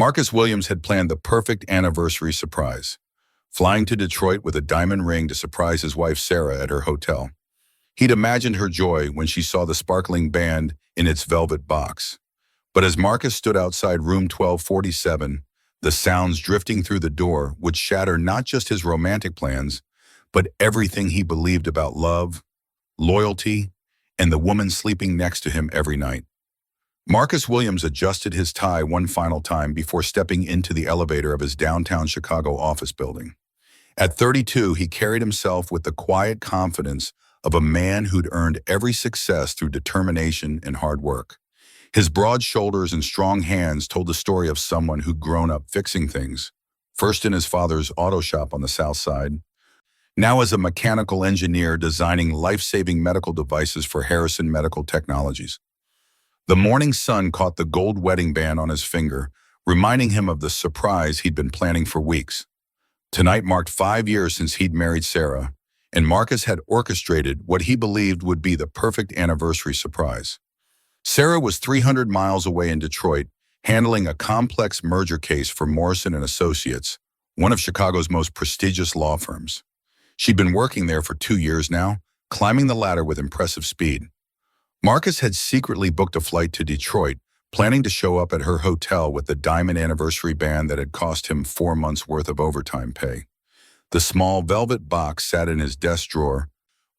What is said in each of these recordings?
Marcus Williams had planned the perfect anniversary surprise, flying to Detroit with a diamond ring to surprise his wife Sarah at her hotel. He'd imagined her joy when she saw the sparkling band in its velvet box. But as Marcus stood outside room 1247, the sounds drifting through the door would shatter not just his romantic plans, but everything he believed about love, loyalty, and the woman sleeping next to him every night. Marcus Williams adjusted his tie one final time before stepping into the elevator of his downtown Chicago office building. At 32, he carried himself with the quiet confidence of a man who'd earned every success through determination and hard work. His broad shoulders and strong hands told the story of someone who'd grown up fixing things, first in his father's auto shop on the South Side, now as a mechanical engineer designing life-saving medical devices for Harrison Medical Technologies. The morning sun caught the gold wedding band on his finger, reminding him of the surprise he'd been planning for weeks. Tonight marked 5 years since he'd married Sarah, and Marcus had orchestrated what he believed would be the perfect anniversary surprise. Sarah was 300 miles away in Detroit, handling a complex merger case for Morrison & Associates, one of Chicago's most prestigious law firms. She'd been working there for 2 years now, climbing the ladder with impressive speed. Marcus had secretly booked a flight to Detroit, planning to show up at her hotel with the diamond anniversary band that had cost him 4 months' worth of overtime pay. The small velvet box sat in his desk drawer,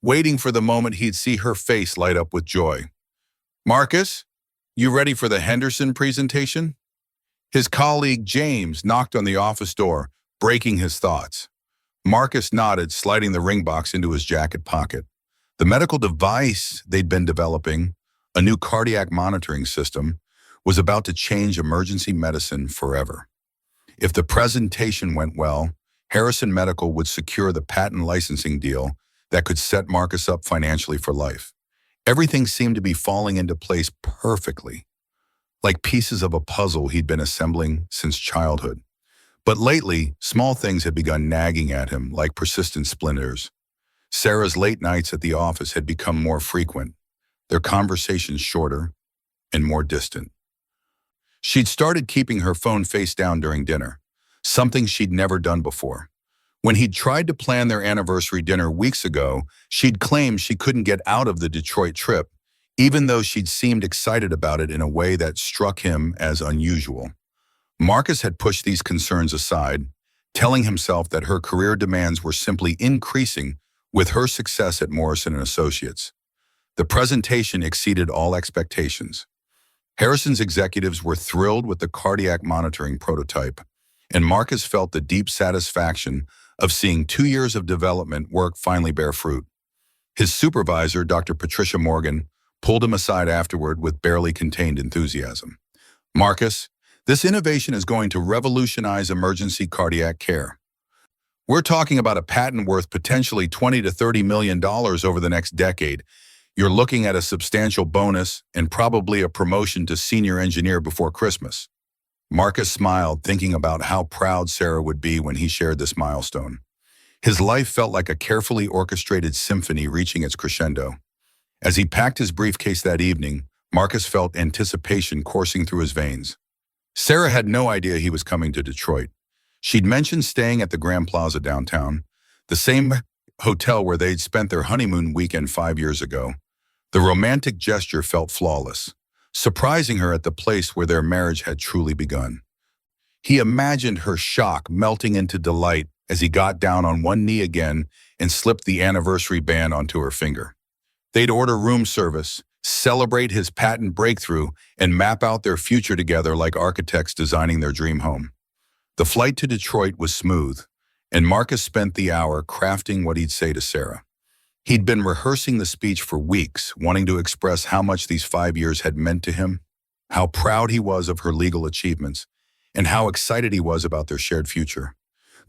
waiting for the moment he'd see her face light up with joy. "Marcus, you ready for the Henderson presentation?" His colleague James knocked on the office door, breaking his thoughts. Marcus nodded, sliding the ring box into his jacket pocket. The medical device they'd been developing, a new cardiac monitoring system, was about to change emergency medicine forever. If the presentation went well, Harrison Medical would secure the patent licensing deal that could set Marcus up financially for life. Everything seemed to be falling into place perfectly, like pieces of a puzzle he'd been assembling since childhood. But lately, small things had begun nagging at him like persistent splinters. Sarah's late nights at the office had become more frequent, their conversations shorter and more distant. She'd started keeping her phone face down during dinner, something she'd never done before. When he'd tried to plan their anniversary dinner weeks ago, she'd claimed she couldn't get out of the Detroit trip, even though she'd seemed excited about it in a way that struck him as unusual. Marcus had pushed these concerns aside, telling himself that her career demands were simply increasing with her success at Morrison & Associates. The presentation exceeded all expectations. Harrison's executives were thrilled with the cardiac monitoring prototype, and Marcus felt the deep satisfaction of seeing 2 years of development work finally bear fruit. His supervisor, Dr. Patricia Morgan, pulled him aside afterward with barely contained enthusiasm. "Marcus, this innovation is going to revolutionize emergency cardiac care. We're talking about a patent worth potentially $20 to $30 million over the next decade. You're looking at a substantial bonus and probably a promotion to senior engineer before Christmas." Marcus smiled, thinking about how proud Sarah would be when he shared this milestone. His life felt like a carefully orchestrated symphony reaching its crescendo. As he packed his briefcase that evening, Marcus felt anticipation coursing through his veins. Sarah had no idea he was coming to Detroit. She'd mentioned staying at the Grand Plaza downtown, the same hotel where they'd spent their honeymoon weekend 5 years ago. The romantic gesture felt flawless, surprising her at the place where their marriage had truly begun. He imagined her shock melting into delight as he got down on one knee again and slipped the anniversary band onto her finger. They'd order room service, celebrate his patent breakthrough, and map out their future together like architects designing their dream home. The flight to Detroit was smooth, and Marcus spent the hour crafting what he'd say to Sarah. He'd been rehearsing the speech for weeks, wanting to express how much these 5 years had meant to him, how proud he was of her legal achievements, and how excited he was about their shared future.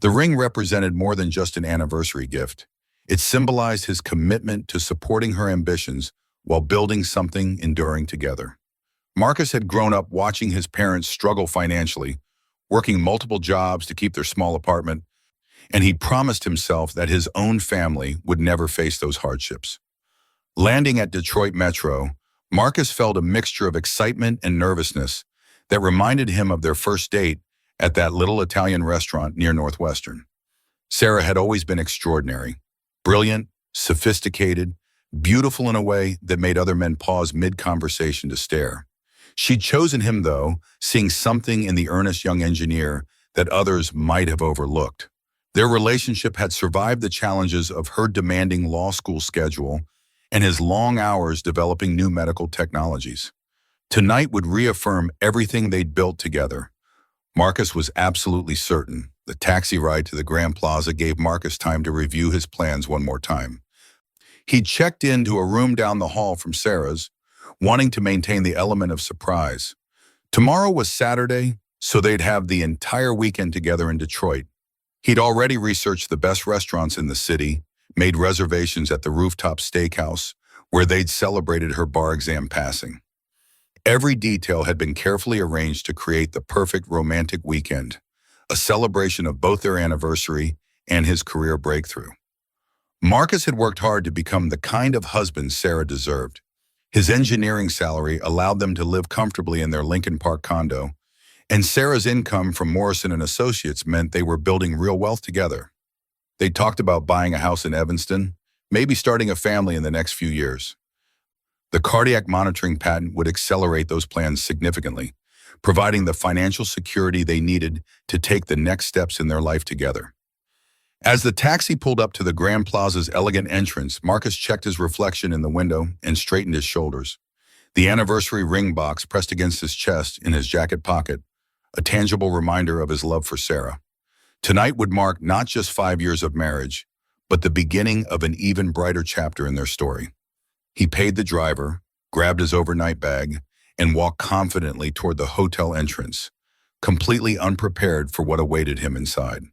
The ring represented more than just an anniversary gift. It symbolized his commitment to supporting her ambitions while building something enduring together. Marcus had grown up watching his parents struggle financially, working multiple jobs to keep their small apartment, and he'd promised himself that his own family would never face those hardships. Landing at Detroit Metro, Marcus felt a mixture of excitement and nervousness, that reminded him of their first date at that little Italian restaurant near Northwestern. Sarah had always been extraordinary, brilliant, sophisticated, beautiful in a way that made other men pause mid-conversation to stare. She'd chosen him, though, seeing something in the earnest young engineer that others might have overlooked. Their relationship had survived the challenges of her demanding law school schedule and his long hours developing new medical technologies. Tonight would reaffirm everything they'd built together. Marcus was absolutely certain. The taxi ride to the Grand Plaza gave Marcus time to review his plans one more time. He'd checked into a room down the hall from Sarah's, wanting to maintain the element of surprise. Tomorrow was Saturday, so they'd have the entire weekend together in Detroit. He'd already researched the best restaurants in the city, made reservations at the rooftop steakhouse, where they'd celebrated her bar exam passing. Every detail had been carefully arranged to create the perfect romantic weekend, a celebration of both their anniversary and his career breakthrough. Marcus had worked hard to become the kind of husband Sarah deserved. His engineering salary allowed them to live comfortably in their Lincoln Park condo, and Sarah's income from Morrison and Associates meant they were building real wealth together. They talked about buying a house in Evanston, maybe starting a family in the next few years. The cardiac monitoring patent would accelerate those plans significantly, providing the financial security they needed to take the next steps in their life together. As the taxi pulled up to the Grand Plaza's elegant entrance, Marcus checked his reflection in the window and straightened his shoulders. The anniversary ring box pressed against his chest in his jacket pocket, a tangible reminder of his love for Sarah. Tonight would mark not just 5 years of marriage, but the beginning of an even brighter chapter in their story. He paid the driver, grabbed his overnight bag, and walked confidently toward the hotel entrance, completely unprepared for what awaited him inside.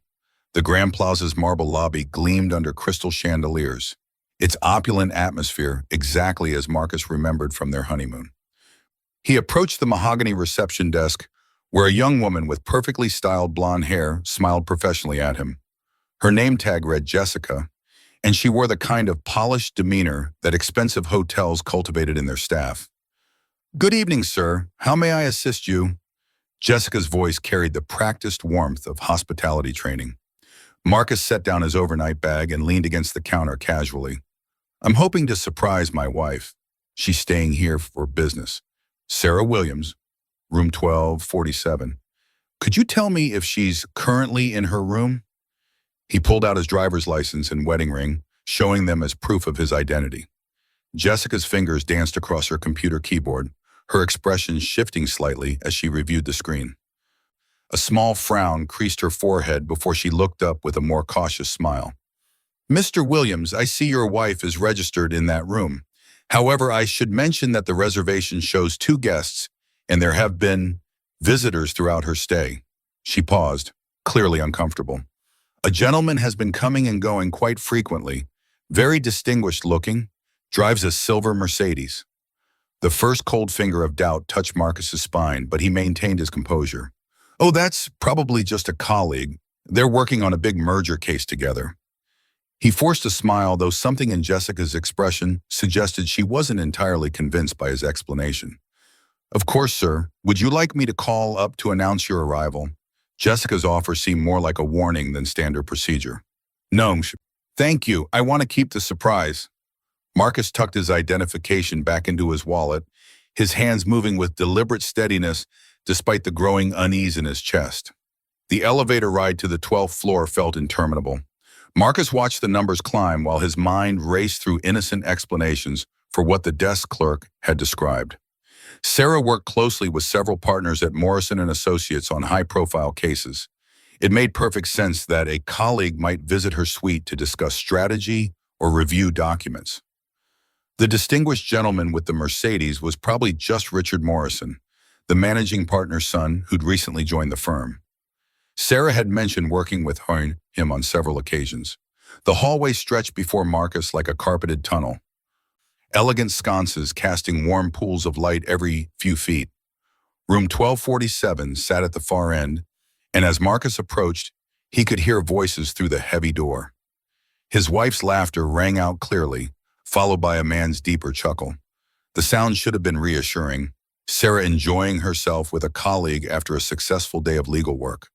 The Grand Plaza's marble lobby gleamed under crystal chandeliers, its opulent atmosphere exactly as Marcus remembered from their honeymoon. He approached the mahogany reception desk, where a young woman with perfectly styled blonde hair smiled professionally at him. Her name tag read Jessica, and she wore the kind of polished demeanor that expensive hotels cultivated in their staff. "Good evening, sir. How may I assist you?" Jessica's voice carried the practiced warmth of hospitality training. Marcus set down his overnight bag and leaned against the counter casually. "I'm hoping to surprise my wife. She's staying here for business. Sarah Williams, room 1247. Could you tell me if she's currently in her room?" He pulled out his driver's license and wedding ring, showing them as proof of his identity. Jessica's fingers danced across her computer keyboard, her expression shifting slightly as she reviewed the screen. A small frown creased her forehead before she looked up with a more cautious smile. "Mr. Williams, I see your wife is registered in that room. However, I should mention that the reservation shows 2 guests, and there have been visitors throughout her stay." She paused, clearly uncomfortable. "A gentleman has been coming and going quite frequently, very distinguished looking, drives a silver Mercedes." The first cold finger of doubt touched Marcus's spine, but he maintained his composure. "Oh, that's probably just a colleague. They're working on a big merger case together." He forced a smile, though something in Jessica's expression suggested she wasn't entirely convinced by his explanation. "Of course, sir. Would you like me to call up to announce your arrival?" Jessica's offer seemed more like a warning than standard procedure. "No, thank you. I want to keep the surprise." Marcus tucked his identification back into his wallet, his hands moving with deliberate steadiness despite the growing unease in his chest. The elevator ride to the 12th floor felt interminable. Marcus watched the numbers climb while his mind raced through innocent explanations for what the desk clerk had described. Sarah worked closely with several partners at Morrison and Associates on high-profile cases. It made perfect sense that a colleague might visit her suite to discuss strategy or review documents. The distinguished gentleman with the Mercedes was probably just Richard Morrison, the managing partner's son who'd recently joined the firm. Sarah had mentioned working with him on several occasions. The hallway stretched before Marcus like a carpeted tunnel, elegant sconces casting warm pools of light every few feet. Room 1247 sat at the far end, and as Marcus approached, he could hear voices through the heavy door. His wife's laughter rang out clearly, followed by a man's deeper chuckle. The sound should have been reassuring. Sarah enjoying herself with a colleague after a successful day of legal work.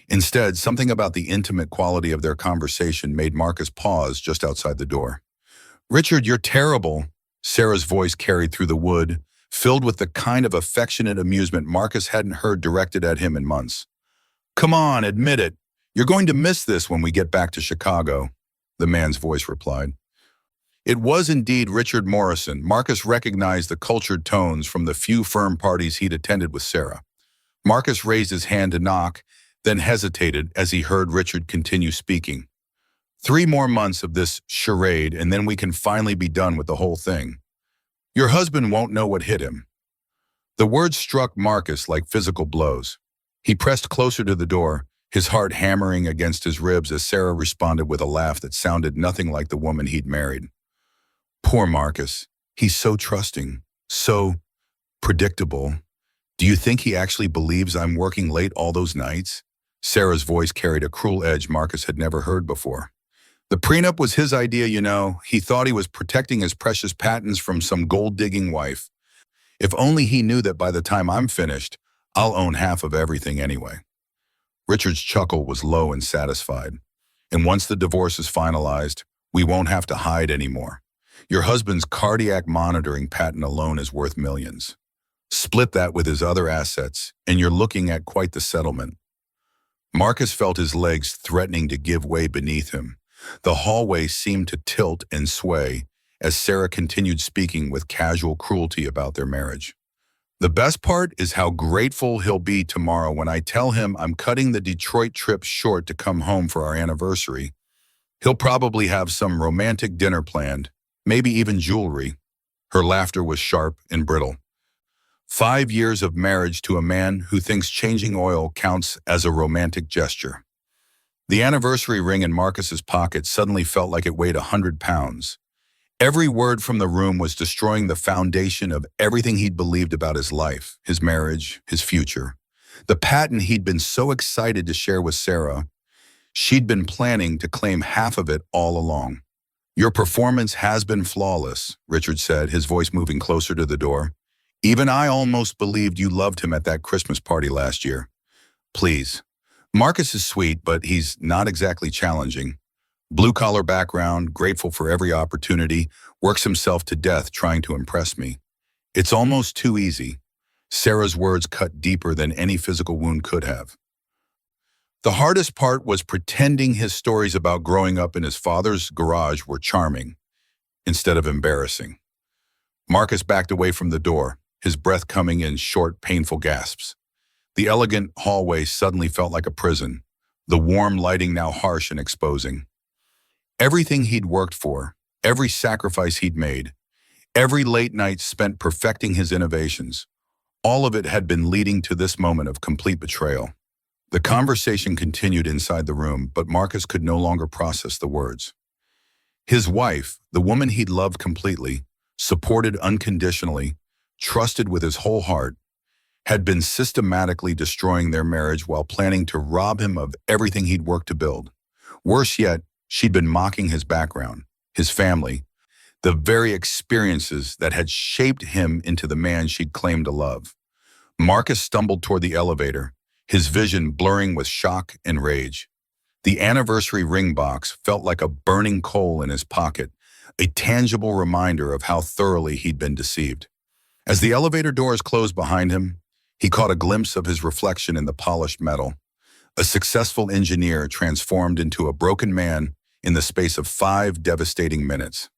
Instead, something about the intimate quality of their conversation made Marcus pause just outside the door. "Richard, you're terrible," Sarah's voice carried through the wood, filled with the kind of affectionate amusement Marcus hadn't heard directed at him in months. "Come on, admit it. You're going to miss this when we get back to Chicago," the man's voice replied. It was indeed Richard Morrison. Marcus recognized the cultured tones from the few firm parties he'd attended with Sarah. Marcus raised his hand to knock, then hesitated as he heard Richard continue speaking. "3 more months of this charade, and then we can finally be done with the whole thing. Your husband won't know what hit him." The words struck Marcus like physical blows. He pressed closer to the door, his heart hammering against his ribs as Sarah responded with a laugh that sounded nothing like the woman he'd married. Poor Marcus. He's so trusting, so predictable. "Do you think he actually believes I'm working late all those nights?" Sarah's voice carried a cruel edge Marcus had never heard before. "The prenup was his idea, you know. He thought he was protecting his precious patents from some gold-digging wife. If only he knew that by the time I'm finished, I'll own half of everything anyway." Richard's chuckle was low and satisfied. "And once the divorce is finalized, we won't have to hide anymore. Your husband's cardiac monitoring patent alone is worth millions. Split that with his other assets, and you're looking at quite the settlement." Marcus felt his legs threatening to give way beneath him. The hallway seemed to tilt and sway as Sarah continued speaking with casual cruelty about their marriage. "The best part is how grateful he'll be tomorrow when I tell him I'm cutting the Detroit trip short to come home for our anniversary. He'll probably have some romantic dinner planned, maybe even jewelry." Her laughter was sharp and brittle. 5 years of marriage to a man who thinks changing oil counts as a romantic gesture. The anniversary ring in Marcus's pocket suddenly felt like it weighed 100 pounds. Every word from the room was destroying the foundation of everything he'd believed about his life, his marriage, his future. The patent he'd been so excited to share with Sarah, she'd been planning to claim half of it all along. "Your performance has been flawless," Richard said, his voice moving closer to the door. "Even I almost believed you loved him at that Christmas party last year. Please." Marcus is sweet, but he's not exactly challenging. Blue-collar background, grateful for every opportunity, works himself to death trying to impress me. It's almost too easy. Sarah's words cut deeper than any physical wound could have. The hardest part was pretending his stories about growing up in his father's garage were charming, instead of embarrassing. Marcus backed away from the door, his breath coming in short, painful gasps. The elegant hallway suddenly felt like a prison, the warm lighting now harsh and exposing. Everything he'd worked for, every sacrifice he'd made, every late night spent perfecting his innovations, all of it had been leading to this moment of complete betrayal. The conversation continued inside the room, but Marcus could no longer process the words. His wife, the woman he'd loved completely, supported unconditionally, trusted with his whole heart, had been systematically destroying their marriage while planning to rob him of everything he'd worked to build. Worse yet, she'd been mocking his background, his family, the very experiences that had shaped him into the man she'd claimed to love. Marcus stumbled toward the elevator, his vision blurring with shock and rage. The anniversary ring box felt like a burning coal in his pocket, a tangible reminder of how thoroughly he'd been deceived. As the elevator doors closed behind him, he caught a glimpse of his reflection in the polished metal. A successful engineer transformed into a broken man in the space of 5 devastating minutes.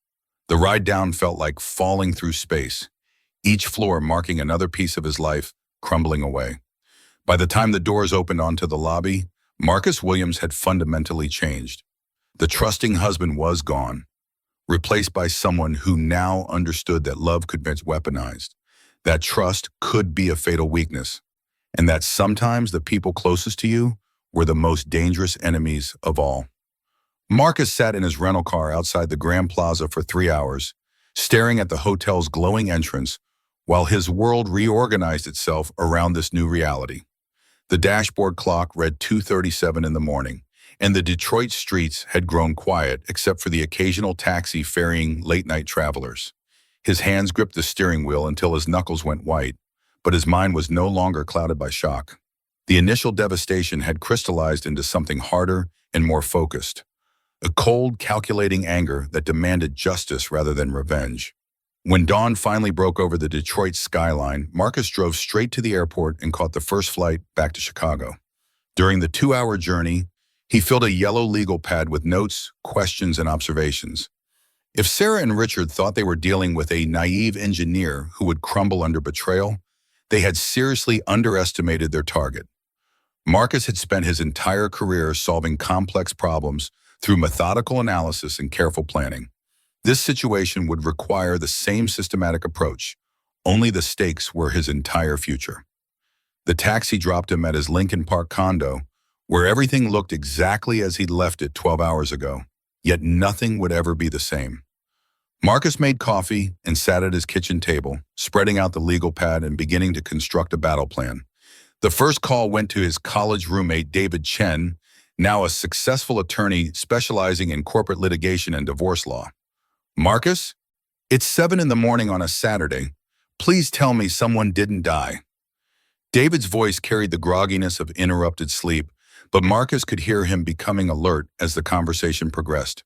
The ride down felt like falling through space, each floor marking another piece of his life crumbling away. By the time the doors opened onto the lobby, Marcus Williams had fundamentally changed. The trusting husband was gone, replaced by someone who now understood that love could be weaponized, that trust could be a fatal weakness, and that sometimes the people closest to you were the most dangerous enemies of all. Marcus sat in his rental car outside the Grand Plaza for 3 hours, staring at the hotel's glowing entrance while his world reorganized itself around this new reality. The dashboard clock read 2:37 in the morning, and the Detroit streets had grown quiet except for the occasional taxi ferrying late-night travelers. His hands gripped the steering wheel until his knuckles went white, but his mind was no longer clouded by shock. The initial devastation had crystallized into something harder and more focused, a cold, calculating anger that demanded justice rather than revenge. When dawn finally broke over the Detroit skyline, Marcus drove straight to the airport and caught the first flight back to Chicago. During the 2-hour journey, he filled a yellow legal pad with notes, questions, and observations. If Sarah and Richard thought they were dealing with a naive engineer who would crumble under betrayal, they had seriously underestimated their target. Marcus had spent his entire career solving complex problems through methodical analysis and careful planning. This situation would require the same systematic approach, only the stakes were his entire future. The taxi dropped him at his Lincoln Park condo, where everything looked exactly as he'd left it 12 hours ago, yet nothing would ever be the same. Marcus made coffee and sat at his kitchen table, spreading out the legal pad and beginning to construct a battle plan. The first call went to his college roommate, David Chen, now a successful attorney specializing in corporate litigation and divorce law. "Marcus, it's 7 in the morning on a Saturday. Please tell me someone didn't die." David's voice carried the grogginess of interrupted sleep, but Marcus could hear him becoming alert as the conversation progressed.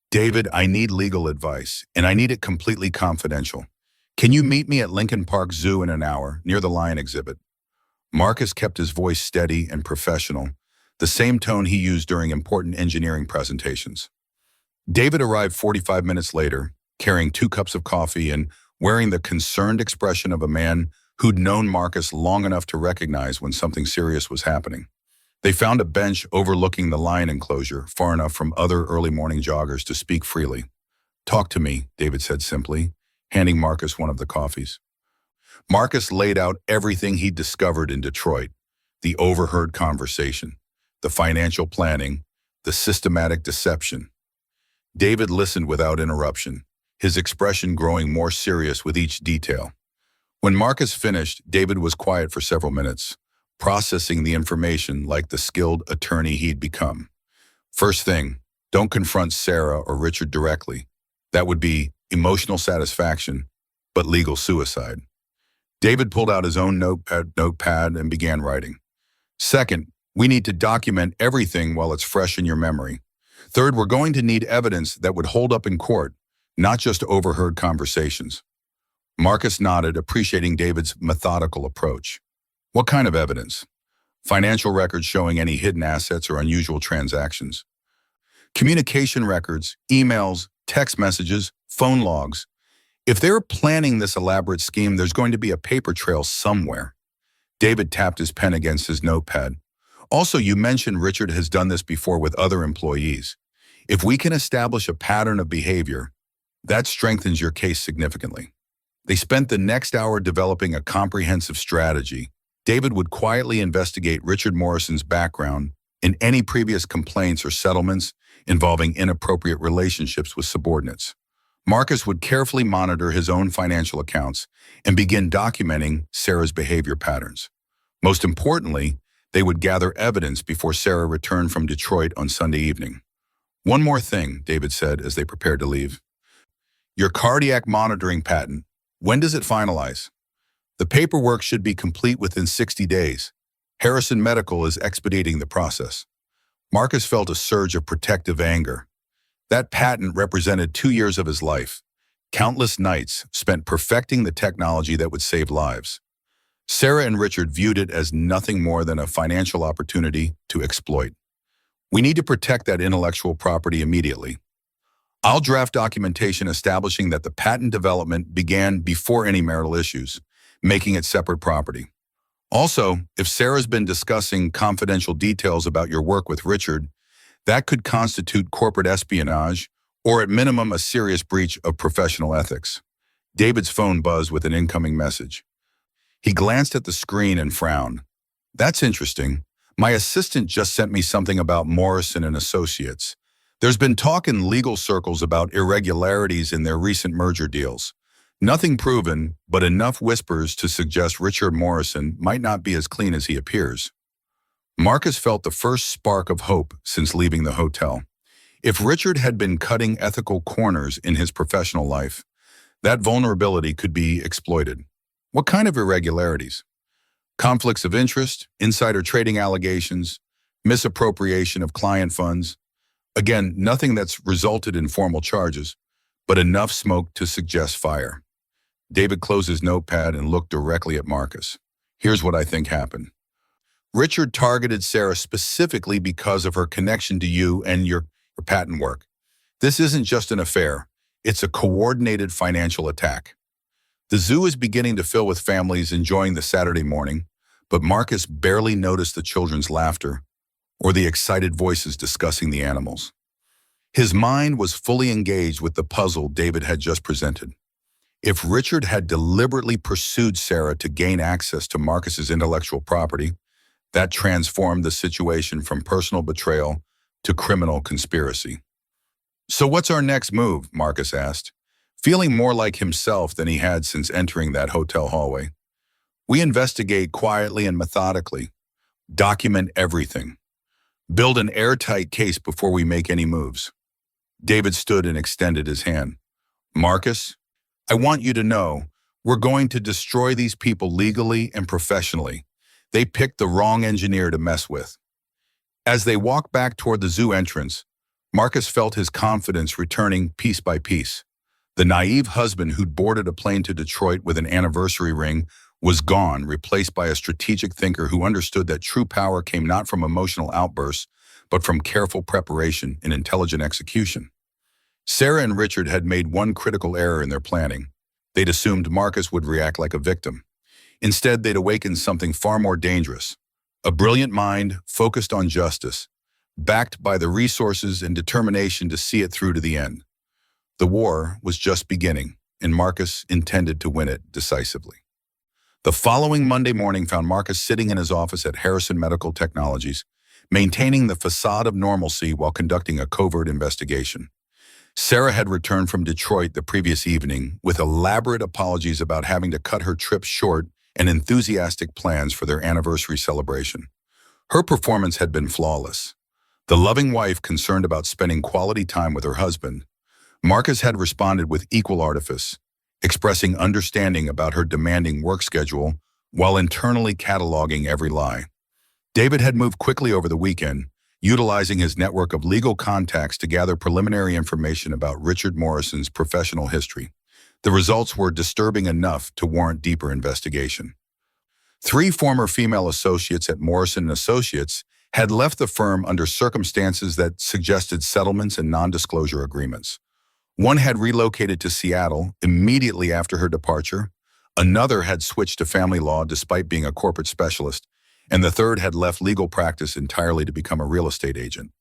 "David, I need legal advice, and I need it completely confidential. Can you meet me at Lincoln Park Zoo in an hour, near the lion exhibit?" Marcus kept his voice steady and professional, the same tone he used during important engineering presentations. David arrived 45 minutes later, carrying 2 cups of coffee and wearing the concerned expression of a man who'd known Marcus long enough to recognize when something serious was happening. They found a bench overlooking the lion enclosure, far enough from other early morning joggers to speak freely. "Talk to me," David said simply, handing Marcus one of the coffees. Marcus laid out everything he'd discovered in Detroit: the overheard conversation, the financial planning, the systematic deception. David listened without interruption, his expression growing more serious with each detail. When Marcus finished, David was quiet for several minutes, processing the information like the skilled attorney he'd become. "First thing, don't confront Sarah or Richard directly. That would be emotional satisfaction, but legal suicide." David pulled out his own notepad and began writing. "Second, we need to document everything while it's fresh in your memory. Third, we're going to need evidence that would hold up in court, not just overheard conversations." Marcus nodded, appreciating David's methodical approach. "What kind of evidence?" "Financial records showing any hidden assets or unusual transactions. Communication records, emails, text messages, phone logs. If they're planning this elaborate scheme, there's going to be a paper trail somewhere." David tapped his pen against his notepad. "Also, you mentioned Richard has done this before with other employees. If we can establish a pattern of behavior, that strengthens your case significantly." They spent the next hour developing a comprehensive strategy. David would quietly investigate Richard Morrison's background and any previous complaints or settlements involving inappropriate relationships with subordinates. Marcus would carefully monitor his own financial accounts and begin documenting Sarah's behavior patterns. Most importantly, they would gather evidence before Sarah returned from Detroit on Sunday evening. "One more thing," David said as they prepared to leave. "Your cardiac monitoring patent, when does it finalize?" "The paperwork should be complete within 60 days. Harrison Medical is expediting the process." Marcus felt a surge of protective anger. That patent represented 2 years of his life, countless nights spent perfecting the technology that would save lives. Sarah and Richard viewed it as nothing more than a financial opportunity to exploit. "We need to protect that intellectual property immediately. I'll draft documentation establishing that the patent development began before any marital issues, making it separate property. Also, if Sarah's been discussing confidential details about your work with Richard, that could constitute corporate espionage or at minimum a serious breach of professional ethics." David's phone buzzed with an incoming message. He glanced at the screen and frowned. "That's interesting. My assistant just sent me something about Morrison and Associates. There's been talk in legal circles about irregularities in their recent merger deals. Nothing proven, but enough whispers to suggest Richard Morrison might not be as clean as he appears." Marcus felt the first spark of hope since leaving the hotel. If Richard had been cutting ethical corners in his professional life, that vulnerability could be exploited. What kind of irregularities? Conflicts of interest, insider trading allegations, misappropriation of client funds. Again, nothing that's resulted in formal charges, but enough smoke to suggest fire. David closed his notepad and looked directly at Marcus. Here's what I think happened. Richard targeted Sarah specifically because of her connection to you and your patent work. This isn't just an affair. It's a coordinated financial attack. The zoo is beginning to fill with families enjoying the Saturday morning, but Marcus barely noticed the children's laughter or the excited voices discussing the animals. His mind was fully engaged with the puzzle David had just presented. If Richard had deliberately pursued Sarah to gain access to Marcus's intellectual property, that transformed the situation from personal betrayal to criminal conspiracy. "So what's our next move?" Marcus asked, feeling more like himself than he had since entering that hotel hallway. "We investigate quietly and methodically, document everything, build an airtight case before we make any moves." David stood and extended his hand. "Marcus, I want you to know we're going to destroy these people legally and professionally. They picked the wrong engineer to mess with." As they walked back toward the zoo entrance, Marcus felt his confidence returning piece by piece. The naive husband who'd boarded a plane to Detroit with an anniversary ring was gone, replaced by a strategic thinker who understood that true power came not from emotional outbursts, but from careful preparation and intelligent execution. Sarah and Richard had made one critical error in their planning. They'd assumed Marcus would react like a victim. Instead, they'd awakened something far more dangerous. A brilliant mind focused on justice, backed by the resources and determination to see it through to the end. The war was just beginning, and Marcus intended to win it decisively. The following Monday morning found Marcus sitting in his office at Harrison Medical Technologies, maintaining the facade of normalcy while conducting a covert investigation. Sarah had returned from Detroit the previous evening with elaborate apologies about having to cut her trip short and enthusiastic plans for their anniversary celebration. Her performance had been flawless. The loving wife concerned about spending quality time with her husband, Marcus had responded with equal artifice, expressing understanding about her demanding work schedule while internally cataloging every lie. David had moved quickly over the weekend, utilizing his network of legal contacts to gather preliminary information about Richard Morrison's professional history. The results were disturbing enough to warrant deeper investigation. 3 former female associates at Morrison & Associates had left the firm under circumstances that suggested settlements and non-disclosure agreements. One had relocated to Seattle immediately after her departure, another had switched to family law despite being a corporate specialist, and the third had left legal practice entirely to become a real estate agent.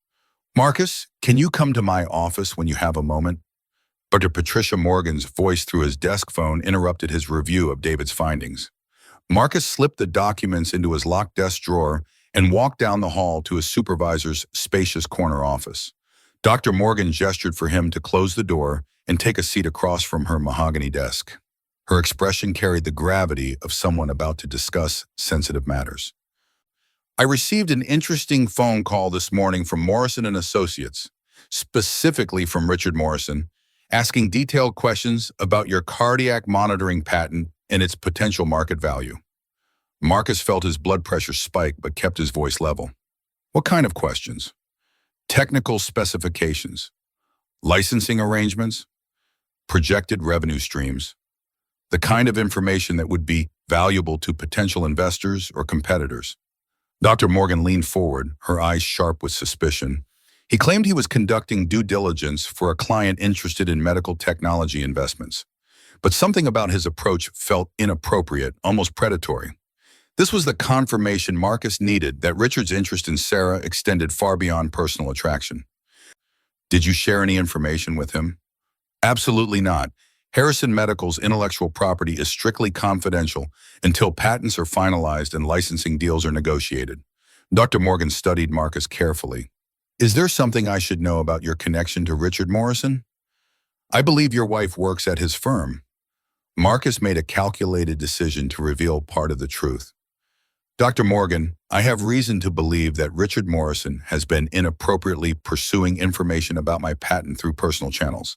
"Marcus, can you come to my office when you have a moment?" Dr. Patricia Morgan's voice through his desk phone interrupted his review of David's findings. Marcus slipped the documents into his locked desk drawer and walked down the hall to his supervisor's spacious corner office. Dr. Morgan gestured for him to close the door and take a seat across from her mahogany desk. Her expression carried the gravity of someone about to discuss sensitive matters. "I received an interesting phone call this morning from Morrison & Associates, specifically from Richard Morrison, asking detailed questions about your cardiac monitoring patent and its potential market value." Marcus felt his blood pressure spike but kept his voice level. "What kind of questions?" "Technical specifications, licensing arrangements, projected revenue streams, the kind of information that would be valuable to potential investors or competitors." Dr. Morgan leaned forward, her eyes sharp with suspicion. He claimed he was conducting due diligence for a client interested in medical technology investments. But something about his approach felt inappropriate, almost predatory. This was the confirmation Marcus needed that Richard's interest in Sarah extended far beyond personal attraction. "Did you share any information with him?" "Absolutely not. Harrison Medical's intellectual property is strictly confidential until patents are finalized and licensing deals are negotiated." Dr. Morgan studied Marcus carefully. "Is there something I should know about your connection to Richard Morrison?" "I believe your wife works at his firm." Marcus made a calculated decision to reveal part of the truth. "Dr. Morgan, I have reason to believe that Richard Morrison has been inappropriately pursuing information about my patent through personal channels.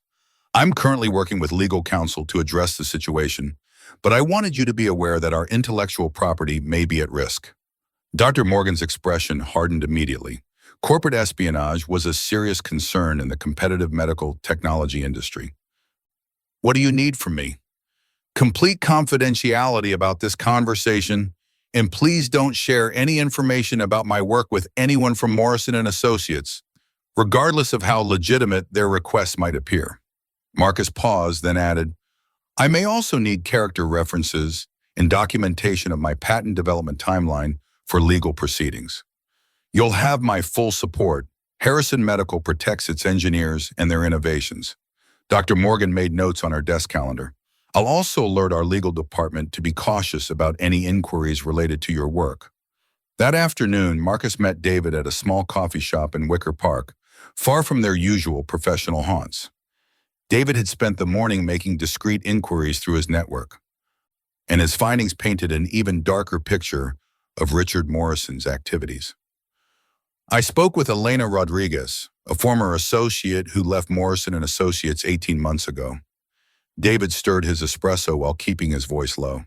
I'm currently working with legal counsel to address the situation, but I wanted you to be aware that our intellectual property may be at risk." Dr. Morgan's expression hardened immediately. Corporate espionage was a serious concern in the competitive medical technology industry. "What do you need from me?" "Complete confidentiality about this conversation, and please don't share any information about my work with anyone from Morrison and Associates, regardless of how legitimate their requests might appear." Marcus paused, then added, "I may also need character references and documentation of my patent development timeline for legal proceedings. You'll have my full support. Harrison Medical protects its engineers and their innovations." Dr. Morgan made notes on her desk calendar. "I'll also alert our legal department to be cautious about any inquiries related to your work." That afternoon, Marcus met David at a small coffee shop in Wicker Park, far from their usual professional haunts. David had spent the morning making discreet inquiries through his network, and his findings painted an even darker picture of Richard Morrison's activities. "I spoke with Elena Rodriguez, a former associate who left Morrison and Associates 18 months ago." David stirred his espresso while keeping his voice low.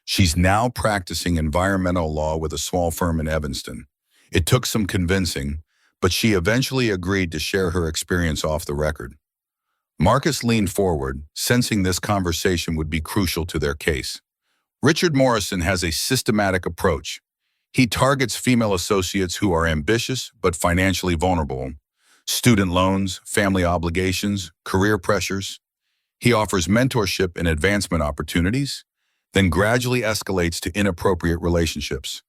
"She's now practicing environmental law with a small firm in Evanston. It took some convincing, but she eventually agreed to share her experience off the record." Marcus leaned forward, sensing this conversation would be crucial to their case. Richard Morrison has a systematic approach. He targets female associates who are ambitious but financially vulnerable. Student loans, family obligations, career pressures. He offers mentorship and advancement opportunities, then gradually escalates to inappropriate relationships.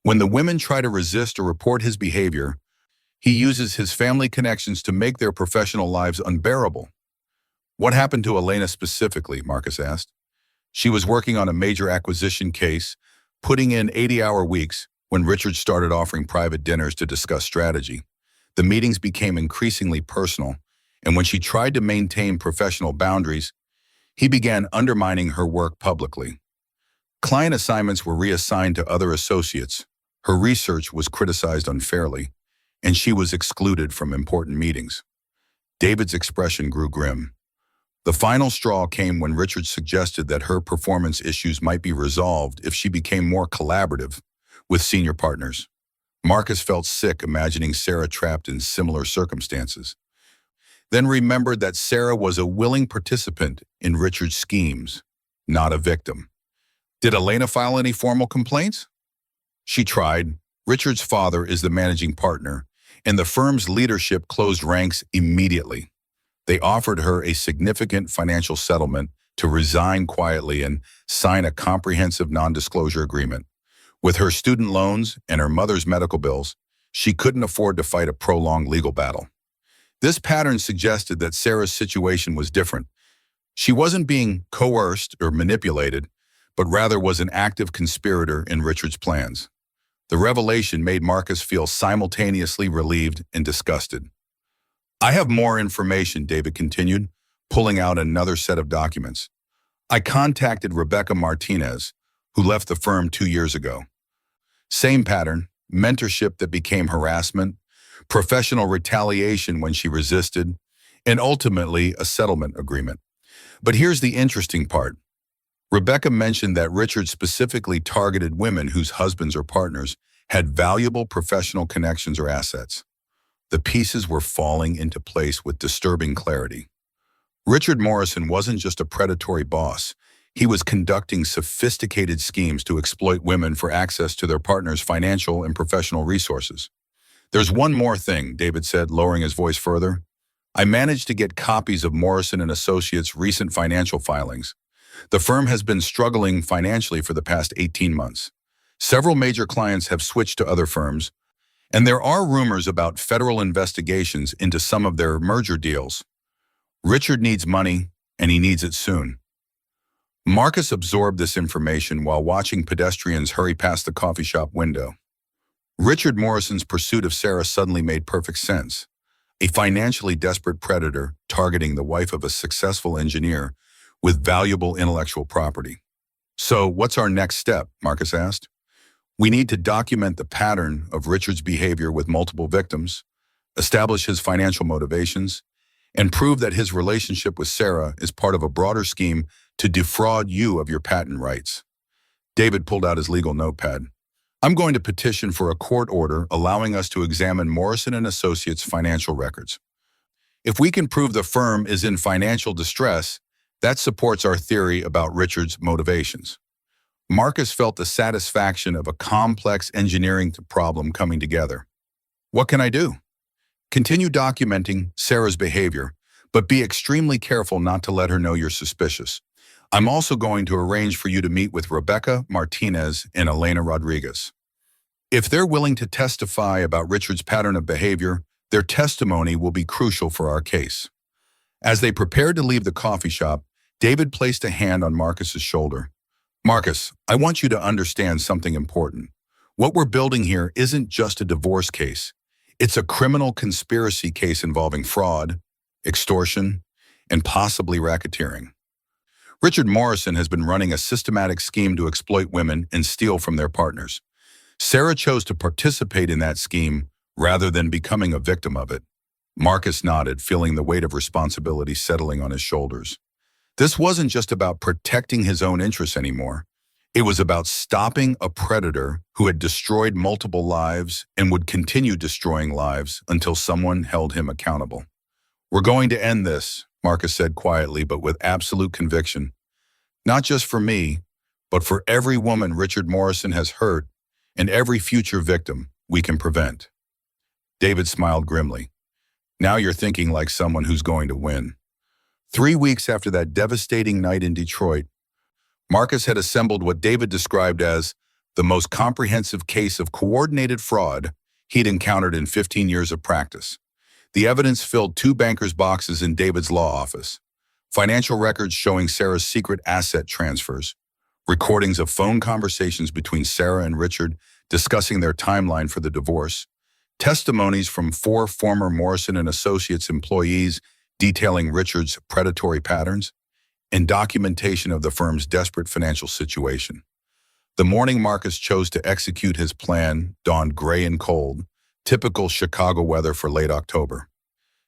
When the women try to resist or report his behavior, he uses his family connections to make their professional lives unbearable. "What happened to Elena specifically?" Marcus asked. "She was working on a major acquisition case, putting in 80-hour weeks, when Richard started offering private dinners to discuss strategy. The meetings became increasingly personal, and when she tried to maintain professional boundaries, he began undermining her work publicly. Client assignments were reassigned to other associates, her research was criticized unfairly, and she was excluded from important meetings." David's expression grew grim. The final straw came when Richard suggested that her performance issues might be resolved if she became more collaborative with senior partners. Marcus felt sick imagining Sarah trapped in similar circumstances, then remembered that Sarah was a willing participant in Richard's schemes, not a victim. "Did Elena file any formal complaints?" "She tried. Richard's father is the managing partner, and the firm's leadership closed ranks immediately. They offered her a significant financial settlement to resign quietly and sign a comprehensive non-disclosure agreement. With her student loans and her mother's medical bills, she couldn't afford to fight a prolonged legal battle." This pattern suggested that Sarah's situation was different. She wasn't being coerced or manipulated, but rather was an active conspirator in Richard's plans. The revelation made Marcus feel simultaneously relieved and disgusted. "I have more information," David continued, pulling out another set of documents. "I contacted Rebecca Martinez, who left the firm 2 years ago. Same pattern, mentorship that became harassment, professional retaliation when she resisted, and ultimately a settlement agreement. But here's the interesting part. Rebecca mentioned that Richard specifically targeted women whose husbands or partners had valuable professional connections or assets. The pieces were falling into place with disturbing clarity. Richard Morrison wasn't just a predatory boss. He was conducting sophisticated schemes to exploit women for access to their partners' financial and professional resources. "There's one more thing," David said, lowering his voice further. "I managed to get copies of Morrison and Associates' recent financial filings. The firm has been struggling financially for the past 18 months. Several major clients have switched to other firms, and there are rumors about federal investigations into some of their merger deals. Richard needs money, and he needs it soon." Marcus absorbed this information while watching pedestrians hurry past the coffee shop window. Richard Morrison's pursuit of Sarah suddenly made perfect sense. A financially desperate predator targeting the wife of a successful engineer with valuable intellectual property. "So what's our next step?" Marcus asked. "We need to document the pattern of Richard's behavior with multiple victims, establish his financial motivations, and prove that his relationship with Sarah is part of a broader scheme to defraud you of your patent rights. David pulled out his legal notepad. I'm going to petition for a court order allowing us to examine Morrison and Associates' financial records. If we can prove the firm is in financial distress, that supports our theory about Richard's motivations. Marcus felt the satisfaction of a complex engineering problem coming together. What can I do? Continue documenting Sarah's behavior, but be extremely careful not to let her know you're suspicious. I'm also going to arrange for you to meet with Rebecca Martinez and Elena Rodriguez. If they're willing to testify about Richard's pattern of behavior, their testimony will be crucial for our case. As they prepared to leave the coffee shop, David placed a hand on Marcus's shoulder. Marcus, I want you to understand something important. What we're building here isn't just a divorce case. It's a criminal conspiracy case involving fraud, extortion, and possibly racketeering. Richard Morrison has been running a systematic scheme to exploit women and steal from their partners. Sarah chose to participate in that scheme rather than becoming a victim of it. Marcus nodded, feeling the weight of responsibility settling on his shoulders. This wasn't just about protecting his own interests anymore. It was about stopping a predator who had destroyed multiple lives and would continue destroying lives until someone held him accountable. We're going to end this, Marcus said quietly but with absolute conviction. Not just for me, but for every woman Richard Morrison has hurt and every future victim we can prevent. David smiled grimly. Now you're thinking like someone who's going to win. 3 weeks after that devastating night in Detroit, Marcus had assembled what David described as the most comprehensive case of coordinated fraud he'd encountered in 15 years of practice. The evidence filled 2 bankers' boxes in David's law office: financial records showing Sarah's secret asset transfers, recordings of phone conversations between Sarah and Richard discussing their timeline for the divorce, testimonies from 4 former Morrison and Associates employees detailing Richard's predatory patterns, and documentation of the firm's desperate financial situation. The morning Marcus chose to execute his plan dawned gray and cold, typical Chicago weather for late October.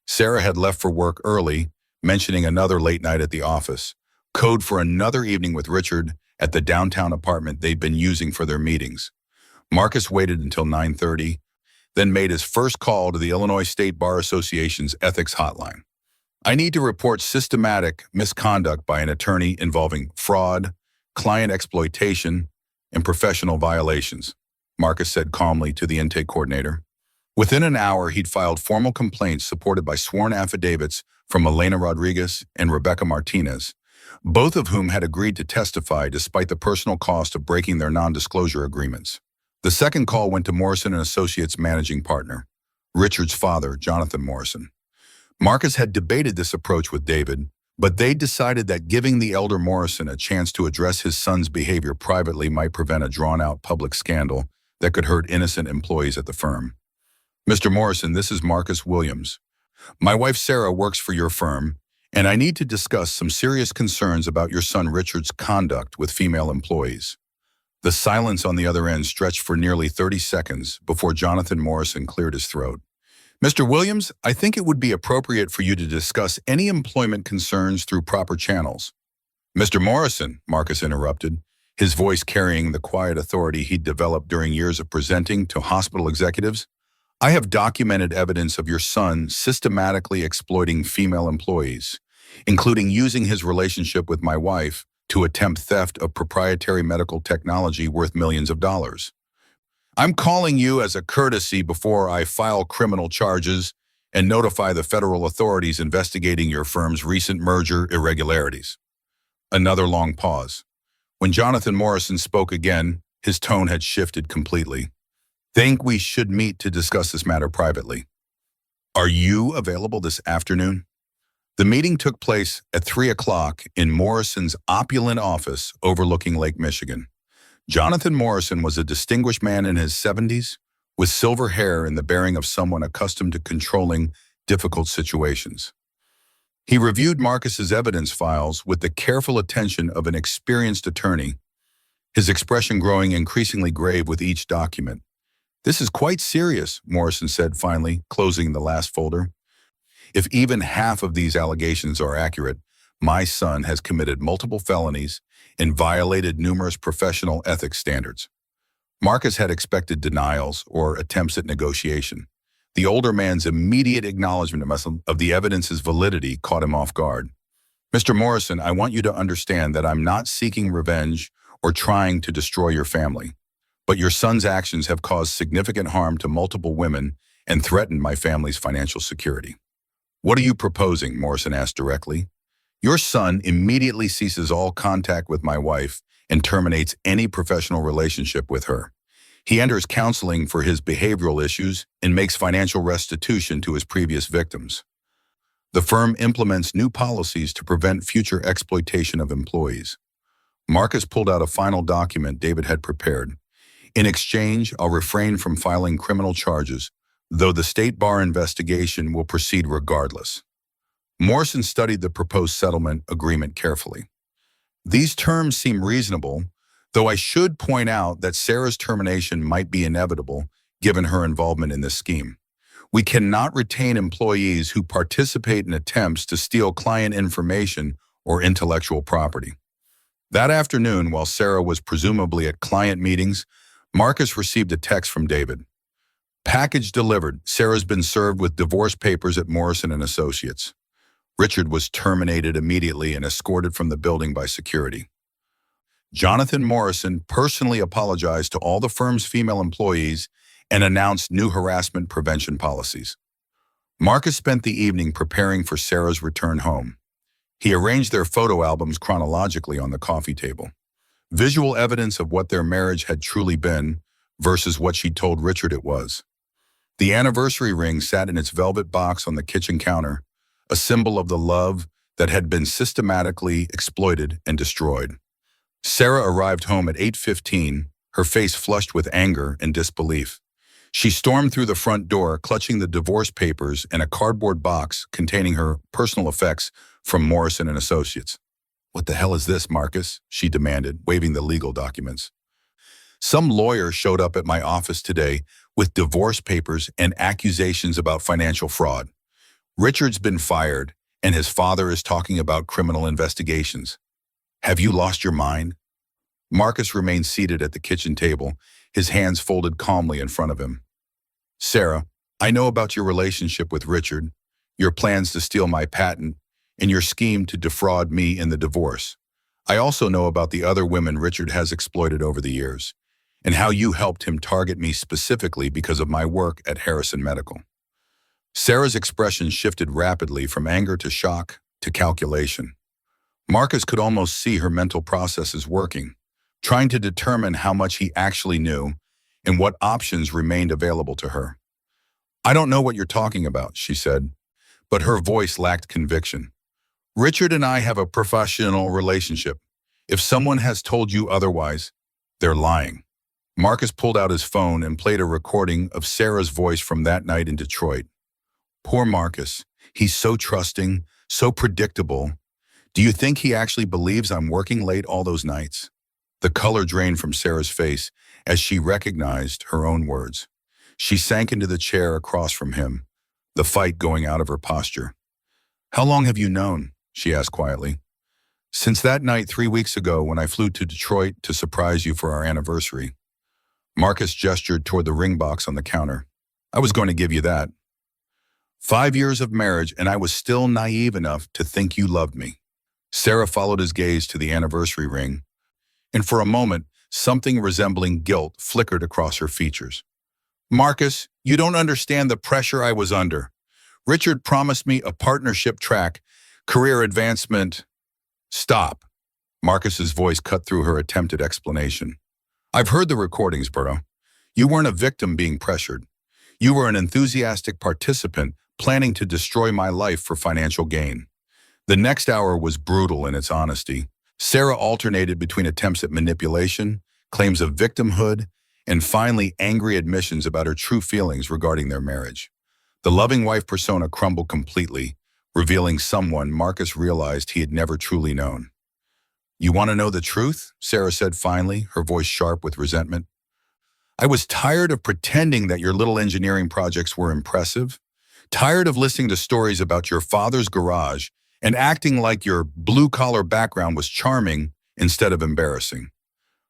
Sarah had left for work early, mentioning another late night at the office, code for another evening with Richard at the downtown apartment they'd been using for their meetings. Marcus waited until 9:30, then made his first call to the Illinois State Bar Association's ethics hotline. I need to report systematic misconduct by an attorney involving fraud, client exploitation, and professional violations, Marcus said calmly to the intake coordinator. Within an hour, he'd filed formal complaints supported by sworn affidavits from Elena Rodriguez and Rebecca Martinez, both of whom had agreed to testify despite the personal cost of breaking their non-disclosure agreements. The second call went to Morrison and Associates' managing partner, Richard's father, Jonathan Morrison. Marcus had debated this approach with David, but they decided that giving the elder Morrison a chance to address his son's behavior privately might prevent a drawn-out public scandal that could hurt innocent employees at the firm. Mr. Morrison, this is Marcus Williams. My wife Sarah works for your firm, and I need to discuss some serious concerns about your son Richard's conduct with female employees. The silence on the other end stretched for nearly 30 seconds before Jonathan Morrison cleared his throat. Mr. Williams, I think it would be appropriate for you to discuss any employment concerns through proper channels. Mr. Morrison, Marcus interrupted, his voice carrying the quiet authority he'd developed during years of presenting to hospital executives. I have documented evidence of your son systematically exploiting female employees, including using his relationship with my wife to attempt theft of proprietary medical technology worth millions of dollars. I'm calling you as a courtesy before I file criminal charges and notify the federal authorities investigating your firm's recent merger irregularities. Another long pause. When Jonathan Morrison spoke again, his tone had shifted completely. Think we should meet to discuss this matter privately. Are you available this afternoon? The meeting took place at 3 o'clock in Morrison's opulent office overlooking Lake Michigan. Jonathan Morrison was a distinguished man in his 70s, with silver hair and the bearing of someone accustomed to controlling difficult situations. He reviewed Marcus's evidence files with the careful attention of an experienced attorney, his expression growing increasingly grave with each document. This is quite serious, Morrison said finally, closing the last folder. If even half of these allegations are accurate, My son has committed multiple felonies and violated numerous professional ethics standards. Marcus had expected denials or attempts at negotiation. The older man's immediate acknowledgement of the evidence's validity caught him off guard. Mr. Morrison, I want you to understand that I'm not seeking revenge or trying to destroy your family, but your son's actions have caused significant harm to multiple women and threatened my family's financial security. What are you proposing? Morrison asked directly. Your son immediately ceases all contact with my wife and terminates any professional relationship with her. He enters counseling for his behavioral issues and makes financial restitution to his previous victims. The firm implements new policies to prevent future exploitation of employees. Marcus pulled out a final document David had prepared. In exchange, I'll refrain from filing criminal charges, though the state bar investigation will proceed regardless. Morrison studied the proposed settlement agreement carefully. These terms seem reasonable, though I should point out that Sarah's termination might be inevitable given her involvement in this scheme. We cannot retain employees who participate in attempts to steal client information or intellectual property. That afternoon, while Sarah was presumably at client meetings, Marcus received a text from David. Package delivered. Sarah's been served with divorce papers at Morrison & Associates. Richard was terminated immediately and escorted from the building by security. Jonathan Morrison personally apologized to all the firm's female employees and announced new harassment prevention policies. Marcus spent the evening preparing for Sarah's return home. He arranged their photo albums chronologically on the coffee table. Visual evidence of what their marriage had truly been versus what she told Richard it was. The anniversary ring sat in its velvet box on the kitchen counter, a symbol of the love that had been systematically exploited and destroyed. Sarah arrived home at 8:15, her face flushed with anger and disbelief. She stormed through the front door, clutching the divorce papers and a cardboard box containing her personal effects from Morrison & Associates. What the hell is this, Marcus? She demanded, waving the legal documents. Some lawyer showed up at my office today with divorce papers and accusations about financial fraud. Richard's been fired, and his father is talking about criminal investigations. Have you lost your mind? Marcus remained seated at the kitchen table, his hands folded calmly in front of him. Sarah, I know about your relationship with Richard, your plans to steal my patent, and your scheme to defraud me in the divorce. I also know about the other women Richard has exploited over the years, and how you helped him target me specifically because of my work at Harrison Medical. Sarah's expression shifted rapidly from anger to shock to calculation. Marcus could almost see her mental processes working, trying to determine how much he actually knew and what options remained available to her. I don't know what you're talking about, she said, but her voice lacked conviction. Richard and I have a professional relationship. If someone has told you otherwise, they're lying. Marcus pulled out his phone and played a recording of Sarah's voice from that night in Detroit. Poor Marcus. He's so trusting, so predictable. Do you think he actually believes I'm working late all those nights? The color drained from Sarah's face as she recognized her own words. She sank into the chair across from him, the fight going out of her posture. How long have you known? She asked quietly. Since that night 3 weeks ago when I flew to Detroit to surprise you for our anniversary. Marcus gestured toward the ring box on the counter. I was going to give you that. 5 years of marriage and I was still naive enough to think you loved me. Sarah followed his gaze to the anniversary ring, and for a moment, something resembling guilt flickered across her features. Marcus, you don't understand the pressure I was under. Richard promised me a partnership track, career advancement. Stop. Marcus's voice cut through her attempted explanation. I've heard the recordings, Burrow. You weren't a victim being pressured. You were an enthusiastic participant planning to destroy my life for financial gain. The next hour was brutal in its honesty. Sarah alternated between attempts at manipulation, claims of victimhood, and finally angry admissions about her true feelings regarding their marriage. The loving wife persona crumbled completely, revealing someone Marcus realized he had never truly known. You want to know the truth? Sarah said finally, her voice sharp with resentment. I was tired of pretending that your little engineering projects were impressive, tired of listening to stories about your father's garage and acting like your blue-collar background was charming instead of embarrassing.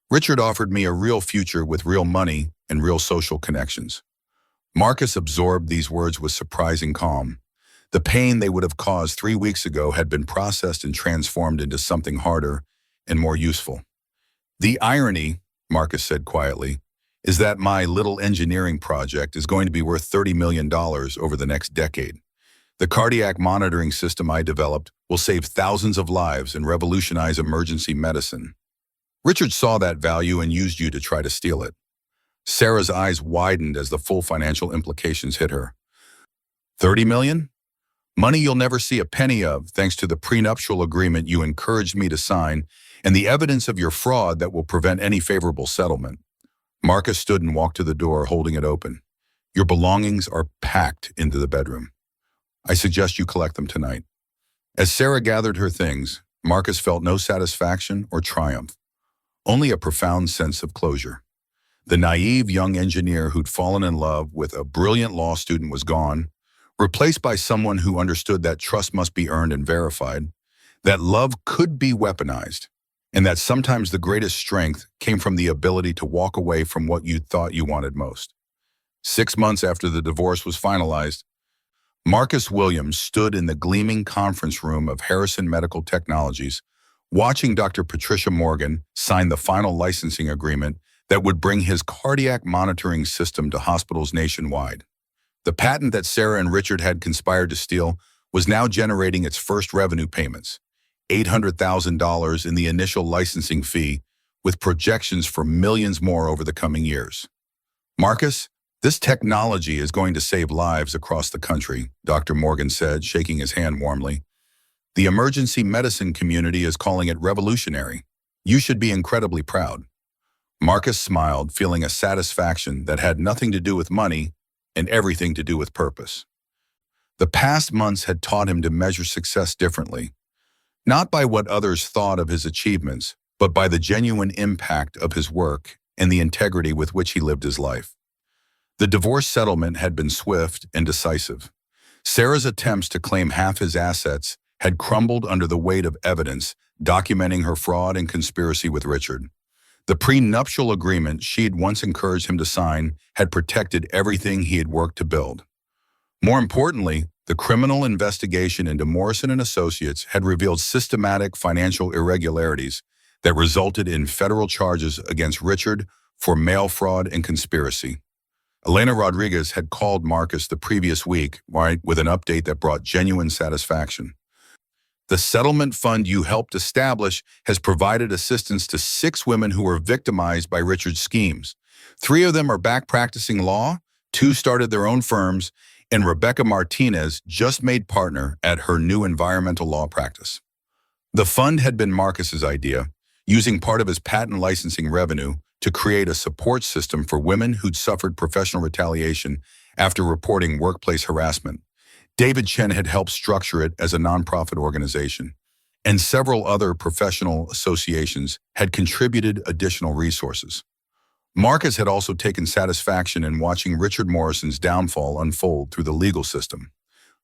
Richard offered me a real future with real money and real social connections. Marcus absorbed these words with surprising calm. The pain they would have caused 3 weeks ago had been processed and transformed into something harder and more useful. The irony, Marcus said quietly, is that my little engineering project is going to be worth $30 million over the next decade. The cardiac monitoring system I developed will save thousands of lives and revolutionize emergency medicine. Richard saw that value and used you to try to steal it. Sarah's eyes widened as the full financial implications hit her. 30 million? Money you'll never see a penny of, thanks to the prenuptial agreement you encouraged me to sign and the evidence of your fraud that will prevent any favorable settlement. Marcus stood and walked to the door, holding it open. Your belongings are packed into the bedroom. I suggest you collect them tonight. As Sarah gathered her things, Marcus felt no satisfaction or triumph, only a profound sense of closure. The naive young engineer who'd fallen in love with a brilliant law student was gone, replaced by someone who understood that trust must be earned and verified, that love could be weaponized, and that sometimes the greatest strength came from the ability to walk away from what you thought you wanted most. 6 months after the divorce was finalized, Marcus Williams stood in the gleaming conference room of Harrison Medical Technologies, watching Dr. Patricia Morgan sign the final licensing agreement that would bring his cardiac monitoring system to hospitals nationwide. The patent that Sarah and Richard had conspired to steal was now generating its first revenue payments, $800,000 in the initial licensing fee, with projections for millions more over the coming years. Marcus, this technology is going to save lives across the country, Dr. Morgan said, shaking his hand warmly. The emergency medicine community is calling it revolutionary. You should be incredibly proud. Marcus smiled, feeling a satisfaction that had nothing to do with money and everything to do with purpose. The past months had taught him to measure success differently, not by what others thought of his achievements, but by the genuine impact of his work and the integrity with which he lived his life. The divorce settlement had been swift and decisive. Sarah's attempts to claim half his assets had crumbled under the weight of evidence documenting her fraud and conspiracy with Richard. The prenuptial agreement she'd once encouraged him to sign had protected everything he had worked to build. More importantly, the criminal investigation into Morrison and Associates had revealed systematic financial irregularities that resulted in federal charges against Richard for mail fraud and conspiracy. Elena Rodriguez had called Marcus the previous week, with an update that brought genuine satisfaction. The settlement fund you helped establish has provided assistance to 6 women who were victimized by Richard's schemes. 3 of them are back practicing law, 2 started their own firms, and Rebecca Martinez just made partner at her new environmental law practice. The fund had been Marcus's idea, using part of his patent licensing revenue to create a support system for women who'd suffered professional retaliation after reporting workplace harassment. David Chen had helped structure it as a nonprofit organization, and several other professional associations had contributed additional resources. Marcus had also taken satisfaction in watching Richard Morrison's downfall unfold through the legal system.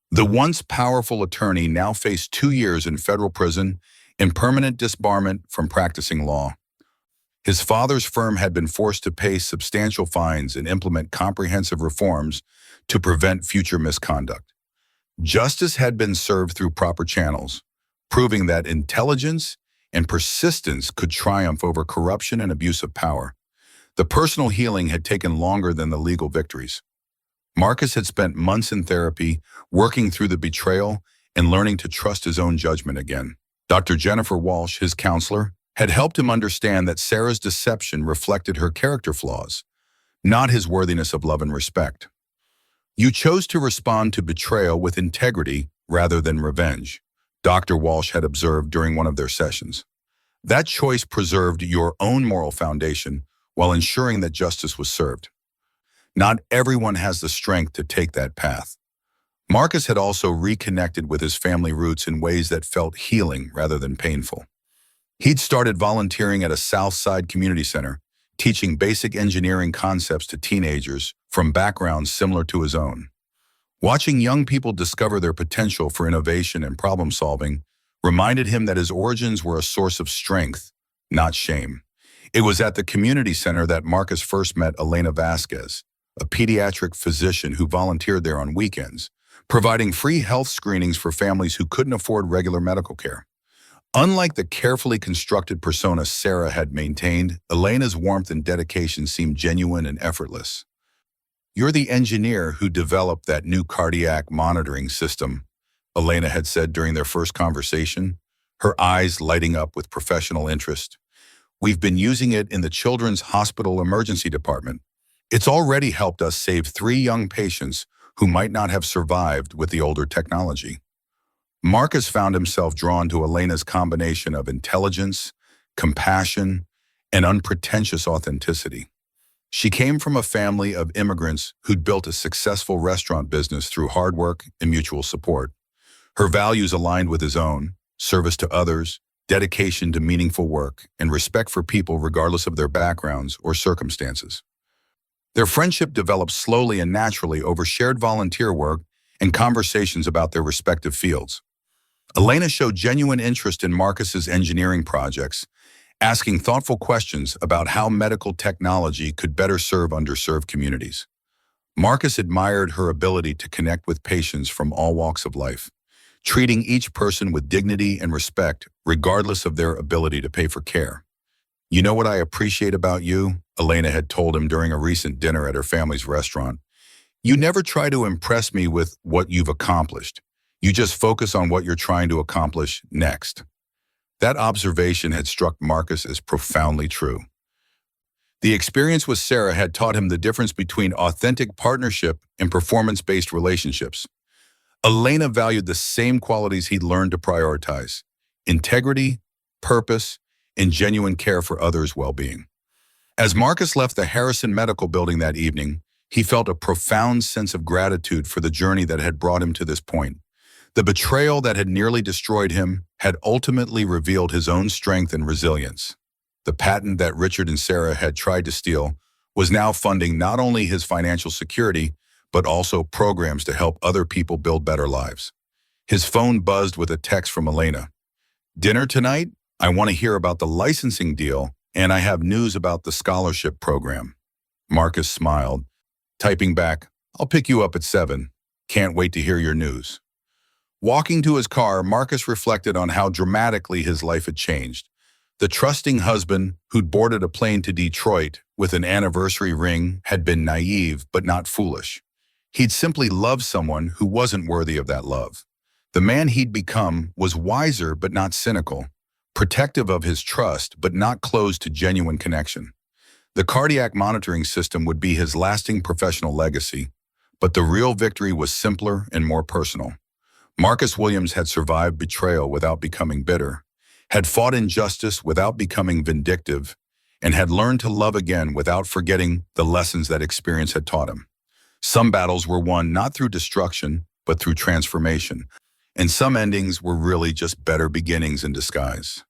The once powerful attorney now faced 2 years in federal prison and permanent disbarment from practicing law. His father's firm had been forced to pay substantial fines and implement comprehensive reforms to prevent future misconduct. Justice had been served through proper channels, proving that intelligence and persistence could triumph over corruption and abuse of power. The personal healing had taken longer than the legal victories. Marcus had spent months in therapy, working through the betrayal and learning to trust his own judgment again. Dr. Jennifer Walsh, his counselor, had helped him understand that Sarah's deception reflected her character flaws, not his worthiness of love and respect. You chose to respond to betrayal with integrity rather than revenge, Dr. Walsh had observed during one of their sessions. That choice preserved your own moral foundation while ensuring that justice was served. Not everyone has the strength to take that path. Marcus had also reconnected with his family roots in ways that felt healing rather than painful. He'd started volunteering at a South Side community center, teaching basic engineering concepts to teenagers from backgrounds similar to his own. Watching young people discover their potential for innovation and problem-solving reminded him that his origins were a source of strength, not shame. It was at the community center that Marcus first met Elena Vasquez, a pediatric physician who volunteered there on weekends, providing free health screenings for families who couldn't afford regular medical care. Unlike the carefully constructed persona Sarah had maintained, Elena's warmth and dedication seemed genuine and effortless. "You're the engineer who developed that new cardiac monitoring system," Elena had said during their first conversation, her eyes lighting up with professional interest. "We've been using it in the Children's Hospital Emergency Department. It's already helped us save 3 young patients who might not have survived with the older technology." Marcus found himself drawn to Elena's combination of intelligence, compassion, and unpretentious authenticity. She came from a family of immigrants who'd built a successful restaurant business through hard work and mutual support. Her values aligned with his own: service to others, dedication to meaningful work, and respect for people regardless of their backgrounds or circumstances. Their friendship developed slowly and naturally over shared volunteer work and conversations about their respective fields. Elena showed genuine interest in Marcus's engineering projects, asking thoughtful questions about how medical technology could better serve underserved communities. Marcus admired her ability to connect with patients from all walks of life, treating each person with dignity and respect regardless of their ability to pay for care. "You know what I appreciate about you?" Elena had told him during a recent dinner at her family's restaurant. "You never try to impress me with what you've accomplished. You just focus on what you're trying to accomplish next." That observation had struck Marcus as profoundly true. The experience with Sarah had taught him the difference between authentic partnership and performance-based relationships. Elena valued the same qualities he'd learned to prioritize: integrity, purpose, and genuine care for others' well-being. As Marcus left the Harrison Medical Building that evening, he felt a profound sense of gratitude for the journey that had brought him to this point. The betrayal that had nearly destroyed him had ultimately revealed his own strength and resilience. The patent that Richard and Sarah had tried to steal was now funding not only his financial security, but also programs to help other people build better lives. His phone buzzed with a text from Elena. "Dinner tonight? I want to hear about the licensing deal, and I have news about the scholarship program." Marcus smiled, typing back, "I'll pick you up at 7. Can't wait to hear your news." Walking to his car, Marcus reflected on how dramatically his life had changed. The trusting husband who'd boarded a plane to Detroit with an anniversary ring had been naive but not foolish. He'd simply loved someone who wasn't worthy of that love. The man he'd become was wiser but not cynical, protective of his trust but not closed to genuine connection. The cardiac monitoring system would be his lasting professional legacy, but the real victory was simpler and more personal. Marcus Williams had survived betrayal without becoming bitter, had fought injustice without becoming vindictive, and had learned to love again without forgetting the lessons that experience had taught him. Some battles were won not through destruction, but through transformation, and some endings were really just better beginnings in disguise.